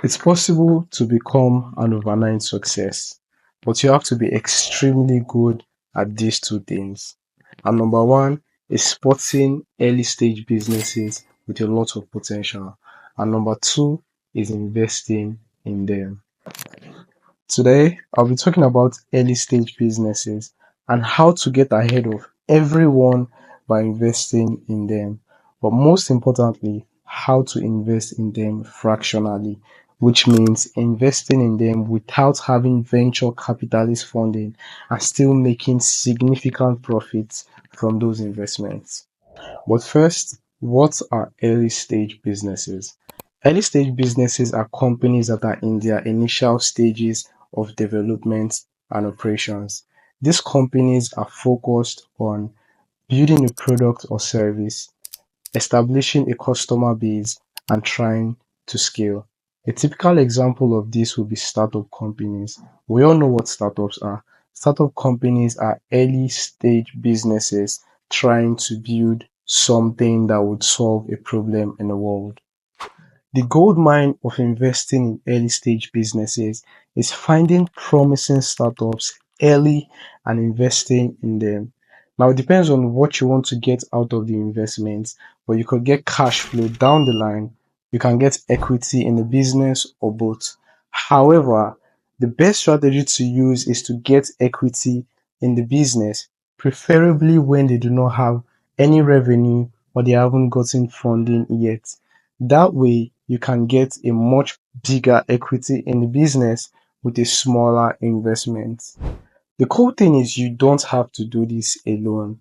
It's possible to become an overnight success, but you have to be extremely good at these two things. And number one is spotting early stage businesses with a lot of potential. And number two is investing in them. Today, I'll be talking about early stage businesses and how to get ahead of everyone by investing in them. But most importantly, how to invest in them fractionally, which means investing in them without having venture capitalist funding and still making significant profits from those investments. But first, what are early stage businesses? Early stage businesses are companies that are in their initial stages of development and operations. These companies are focused on building a product or service, establishing a customer base, and trying to scale. A typical example of this would be startup companies. We all know what startups are. Startup companies are early stage businesses trying to build something that would solve a problem in the world. The gold mine of investing in early stage businesses is finding promising startups early and investing in them. Now, it depends on what you want to get out of the investment, but you could get cash flow down the line, you can get equity in the business, or both. However, the best strategy to use is to get equity in the business, preferably when they do not have any revenue or they haven't gotten funding yet. That way, you can get a much bigger equity in the business with a smaller investment. The cool thing is you don't have to do this alone.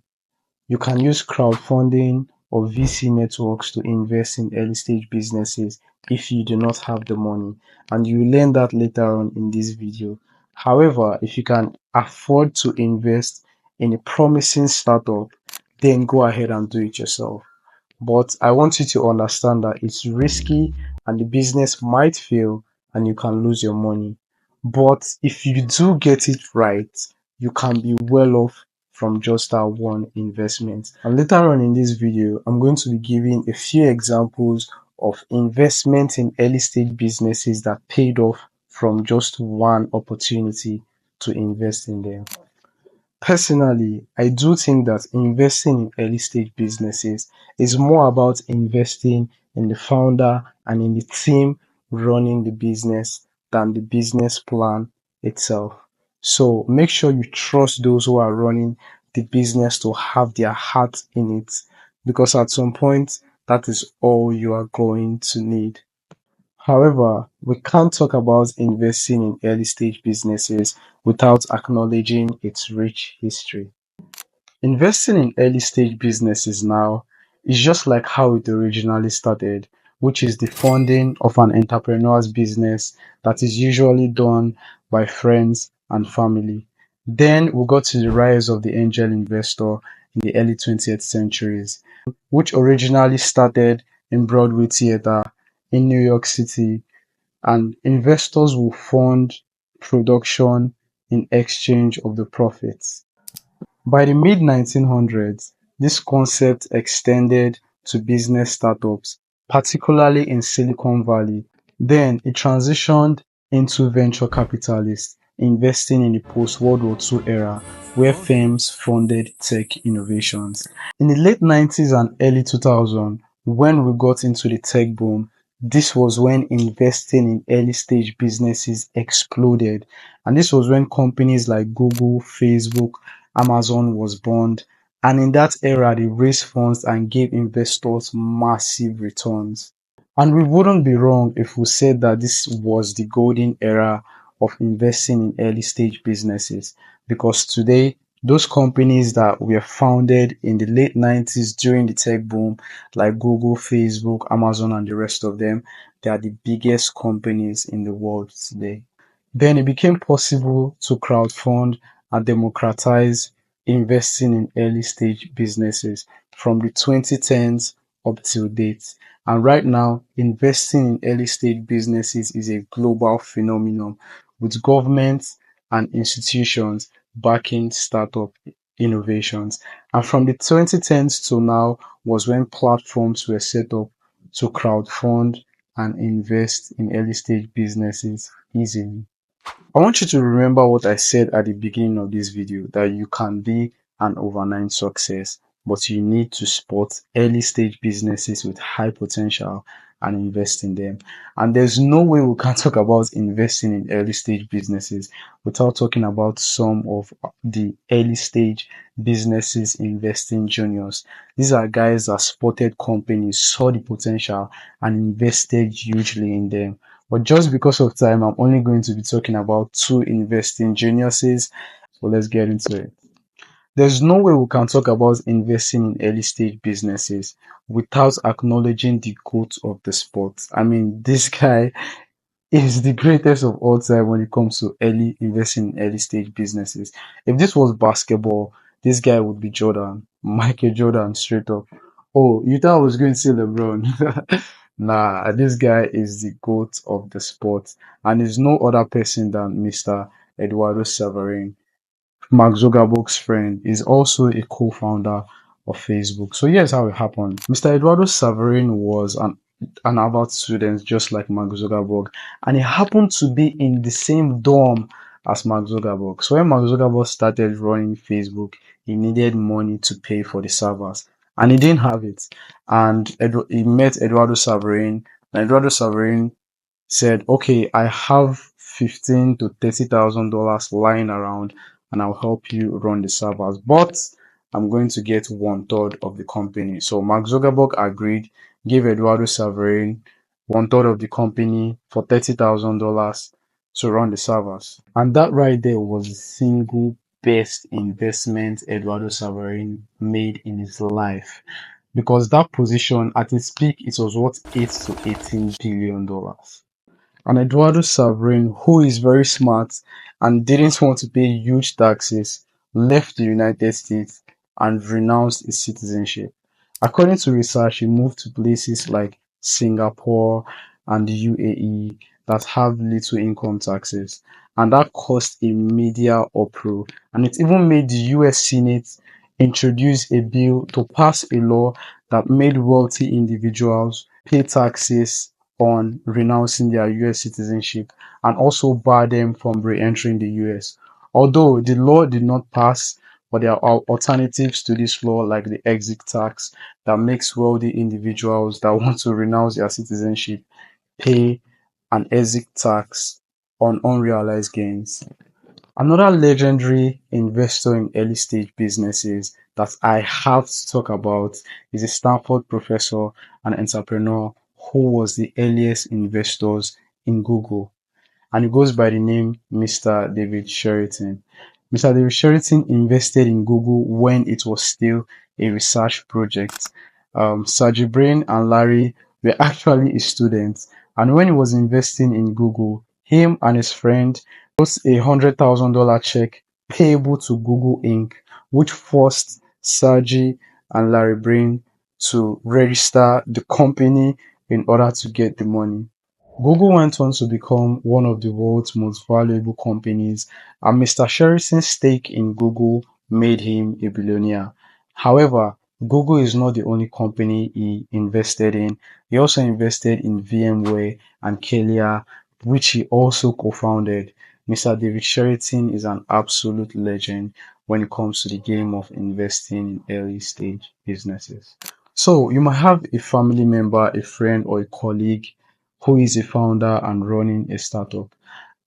You can use crowdfunding or VC networks to invest in early stage businesses if you do not have the money, and you will learn that later on in this video. However, if you can afford to invest in a promising startup, then go ahead and do it yourself. But I want you to understand that it's risky and the business might fail and you can lose your money. But if you do get it right, you can be well off from just that one investment. And later on in this video, I'm going to be giving a few examples of investment in early stage businesses that paid off from just one opportunity to invest in them. Personally, I do think that investing in early stage businesses is more about investing in the founder and in the team running the business than the business plan itself. So make sure you trust those who are running the business to have their heart in it, because at some point that is all you are going to need. However, we can't talk about investing in early stage businesses without acknowledging its rich history. Investing in early stage businesses now is just like how it originally started, which is the funding of an entrepreneur's business that is usually done by friends and family. Then we got to the rise of the angel investor in the early 20th centuries, which originally started in Broadway Theater in New York City, and investors will fund production in exchange of the profits. By the mid 1900s, this concept extended to business startups, particularly in Silicon Valley. Then it transitioned into venture capitalists investing in the post-World War II era, where firms funded tech innovations. In the late 90s and early 2000s, when we got into the tech boom, this was when investing in early stage businesses exploded. And this was when companies like Google, Facebook, Amazon was born. And in that era, they raised funds and gave investors massive returns. And we wouldn't be wrong if we said that this was the golden era of investing in early stage businesses, because today, those companies that were founded in the late 90s during the tech boom, like Google, Facebook, Amazon, and the rest of them, they are the biggest companies in the world today. Then it became possible to crowdfund and democratize investing in early stage businesses from the 2010s up till date. And right now, investing in early stage businesses is a global phenomenon, with governments and institutions backing startup innovations. And from the 2010s to now was when platforms were set up to crowdfund and invest in early stage businesses easily. I want you to remember what I said at the beginning of this video, that you can be an overnight success, but you need to spot early stage businesses with high potential and invest in them. And there's no way we can talk about investing in early stage businesses without talking about some of the early stage businesses investing juniors. These are guys that spotted companies, saw the potential, and invested hugely in them. But just because of time, I'm only going to be talking about two investing geniuses. So let's get into it. There's no way we can talk about investing in early stage businesses without acknowledging the GOAT of the sport. I mean, this guy is the greatest of all time when it comes to early investing in early stage businesses. If this was basketball, this guy would be Jordan, Michael Jordan, straight up. Oh, you thought I was going to say LeBron? Nah, this guy is the GOAT of the sport, and is no other person than Mr. Eduardo Savarino. Mark Zuckerberg's friend, is also a co-founder of Facebook. So here's how it happened. Mr. Eduardo Savarino was an Harvard student just like Mark Zuckerberg, and he happened to be in the same dorm as Mark Zuckerberg. So when Mark Zuckerberg started running Facebook, he needed money to pay for the servers, and he didn't have it. And he met Eduardo Savarino, and Eduardo Savarino said, okay, I have 15 to $30,000 lying around and I'll help you run the servers, but I'm going to get one third of the company. So Mark Zuckerberg agreed, gave Eduardo Savarino one third of the company for $30,000 to run the servers. And that right there was the single best investment Eduardo Savarino made in his life, because that position at its peak, it was worth 8 to $18 billion. And Eduardo Saverin, who is very smart and didn't want to pay huge taxes, left the United States and renounced his citizenship. According to research, he moved to places like Singapore and the UAE that have little income taxes, and that caused a media uproar. And it even made the US Senate introduce a bill to pass a law that made wealthy individuals pay taxes on renouncing their US citizenship, and also bar them from re-entering the US. Although the law did not pass, but there are alternatives to this law, like the exit tax, that makes wealthy individuals that want to renounce their citizenship pay an exit tax on unrealized gains. Another legendary investor in early stage businesses that I have to talk about is a Stanford professor and entrepreneur who was the earliest investors in Google, and he goes by the name Mr. David Sheraton. Mr. David Sheraton invested in Google when it was still a research project. Sergey Brin and Larry were actually his students, and when he was investing in Google, him and his friend wrote $100,000 check payable to Google Inc., which forced Sergey and Larry Brin to register the company in order to get the money. Google went on to become one of the world's most valuable companies, and Mr. Sheraton's stake in Google made him a billionaire. However, Google is not the only company he invested in. He also invested in VMware and Kelia, which he also co-founded. Mr. David Sheraton is an absolute legend when it comes to the game of investing in early stage businesses. So you might have a family member, a friend, or a colleague who is a founder and running a startup.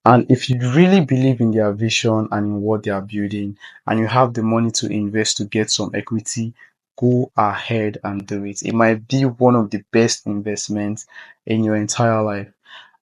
And if you really believe in their vision and in what they are building, and you have the money to invest to get some equity, go ahead and do it. It might be one of the best investments in your entire life.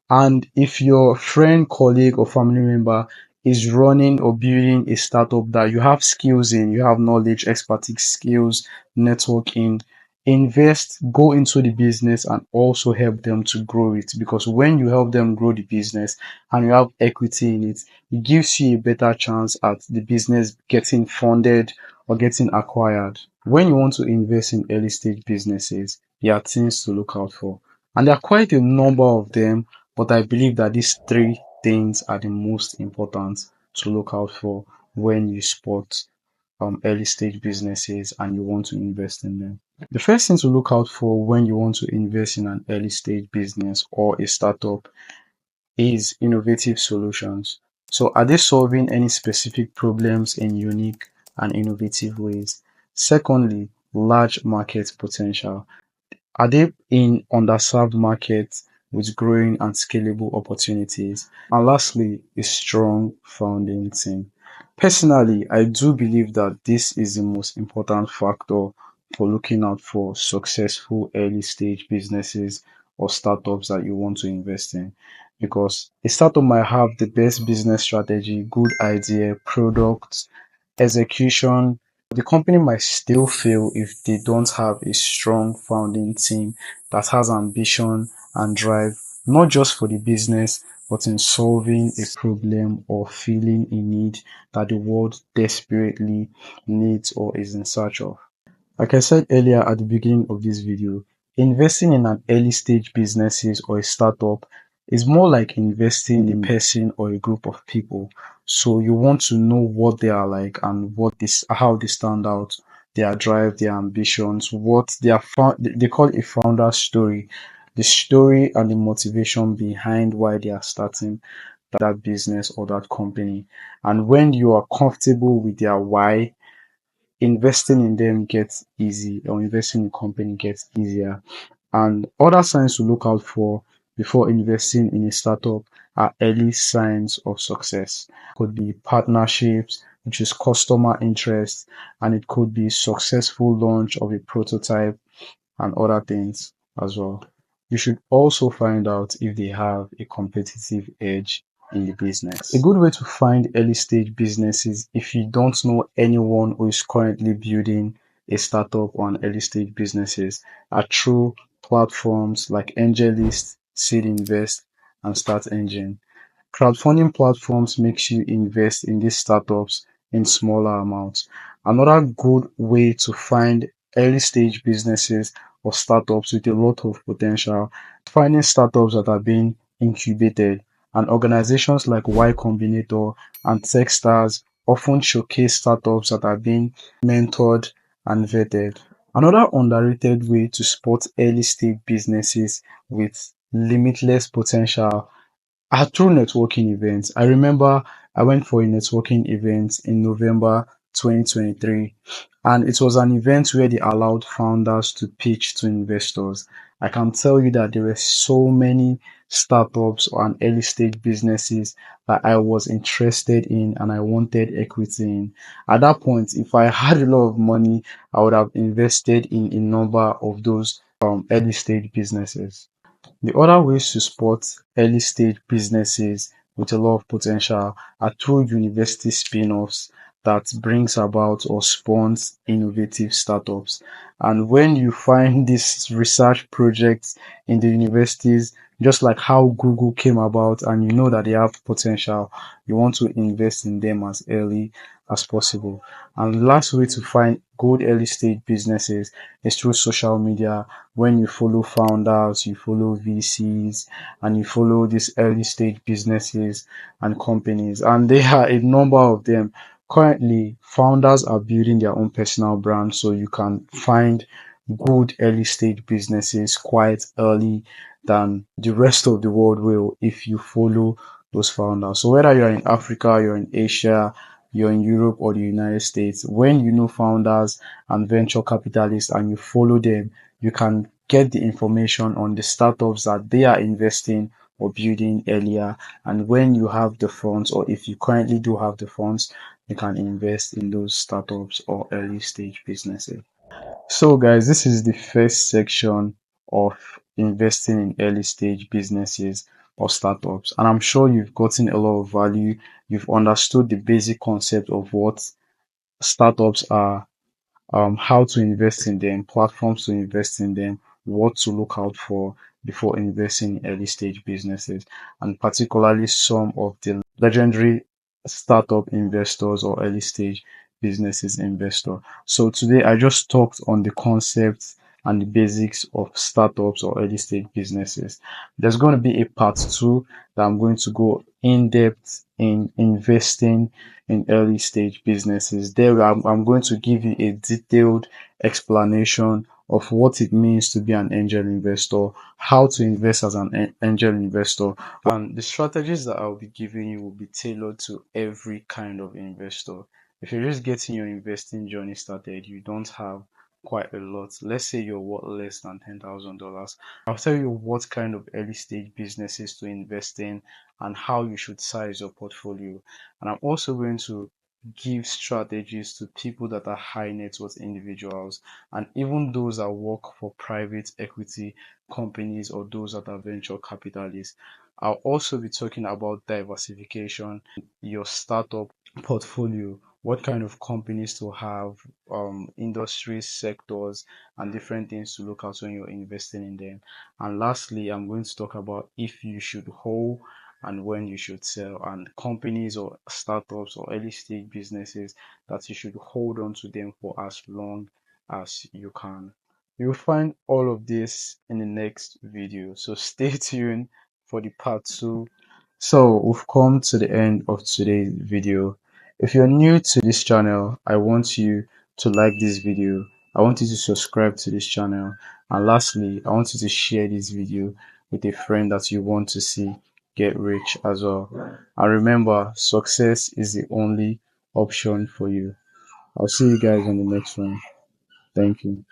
And if your friend, colleague, or family member is running or building a startup that you have skills in, you have knowledge, expertise, skills, networking, invest, go into the business and also help them to grow it. Because when you help them grow the business and you have equity in it, it gives you a better chance at the business getting funded or getting acquired. When you want to invest in early stage businesses, there are things to look out for. And there are quite a number of them, but I believe that these three things are the most important to look out for when you spot early stage businesses and you want to invest in them. The first thing to look out for when you want to invest in an early stage business or a startup is innovative solutions. So, are they solving any specific problems in unique and innovative ways? Secondly, large market potential. Are they in underserved markets with growing and scalable opportunities? And lastly, a strong founding team. Personally, I do believe that this is the most important factor for looking out for successful early stage businesses or startups that you want to invest in. Because a startup might have the best business strategy, good idea, products, execution. The company might still fail if they don't have a strong founding team that has ambition and drive, not just for the business, but in solving a problem or filling a need that the world desperately needs or is in search of. Like I said earlier at the beginning of this video, investing in an early stage businesses or a startup is more like investing in a person or a group of people. So you want to know what they are like and how they stand out, their drive, their ambitions, what they call a founder story, the story and the motivation behind why they are starting that business or that company. And when you are comfortable with their why, investing in them gets easy or investing in company gets easier. And other signs to look out for before investing in a startup are early signs of success. Could be partnerships, which is customer interest, and it could be successful launch of a prototype and other things as well. You should also find out if they have a competitive edge in the business. A good way to find early stage businesses if you don't know anyone who is currently building a startup or an early stage businesses are through platforms like AngelList, Seed Invest, and StartEngine. Crowdfunding platforms makes you invest in these startups in smaller amounts. Another good way to find early stage businesses or startups with a lot of potential, finding startups that are being incubated, and organizations like Y Combinator and Techstars often showcase startups that are being mentored and vetted. Another underrated way to spot early stage businesses with limitless potential through networking events. I remember I went for a networking event in November 2023, and it was an event where they allowed founders to pitch to investors. I can tell you that there were so many startups and early stage businesses that I was interested in and I wanted equity in. At that point, if I had a lot of money, I would have invested in a number of those early stage businesses. The other ways to spot early stage businesses with a lot of potential are through university spin-offs that brings about or spawns innovative startups. And when you find these research projects in the universities, just like how Google came about, and you know that they have potential, you want to invest in them as early as possible. And the last way to find good early stage businesses is through social media. When you follow founders, you follow VCs, and you follow these early stage businesses and companies, and there are a number of them. Currently, founders are building their own personal brand, so you can find good early stage businesses quite early than the rest of the world will if you follow those founders. So whether you're in Africa, you're in Asia, you're in Europe or the United States, when you know founders and venture capitalists and you follow them, you can get the information on the startups that they are investing or building earlier. And when you have the funds, or if you currently do have the funds, you can invest in those startups or early stage businesses. So, guys, this is the first section of investing in early stage businesses or startups. And I'm sure you've gotten a lot of value. You've understood the basic concept of what startups are, how to invest in them, platforms to invest in them, what to look out for before investing in early stage businesses, and particularly some of the legendary startup investors or early stage businesses investor. So today I just talked on the concepts and the basics of startups or early stage businesses. There's going to be a part two that I'm going to go in depth in investing in early stage businesses. There, I'm going to give you a detailed explanation of what it means to be an angel investor, how to invest as an angel investor, and the strategies that I'll be giving you will be tailored to every kind of investor. If you're just getting your investing journey started, you don't have quite a lot. Let's say you're worth less than $10,000. I'll tell you what kind of early stage businesses to invest in and how you should size your portfolio. And I'm also going to give strategies to people that are high net worth individuals and even those that work for private equity companies or those that are venture capitalists. I'll also be talking about diversification, your startup portfolio, what kind of companies to have, industries, sectors, and different things to look at when you're investing in them. And lastly, I'm going to talk about if you should hold and when you should sell, and companies or startups or early stage businesses that you should hold on to them for as long as you can. You'll find all of this in the next video, so stay tuned for the part 2. So we've come to the end of today's video. If you're new to this channel, I want you to like this video. I want you to subscribe to this channel. And lastly, I want you to share this video with a friend that you want to see get rich as well. And remember, success is the only option for you. I'll see you guys on the next one. Thank you.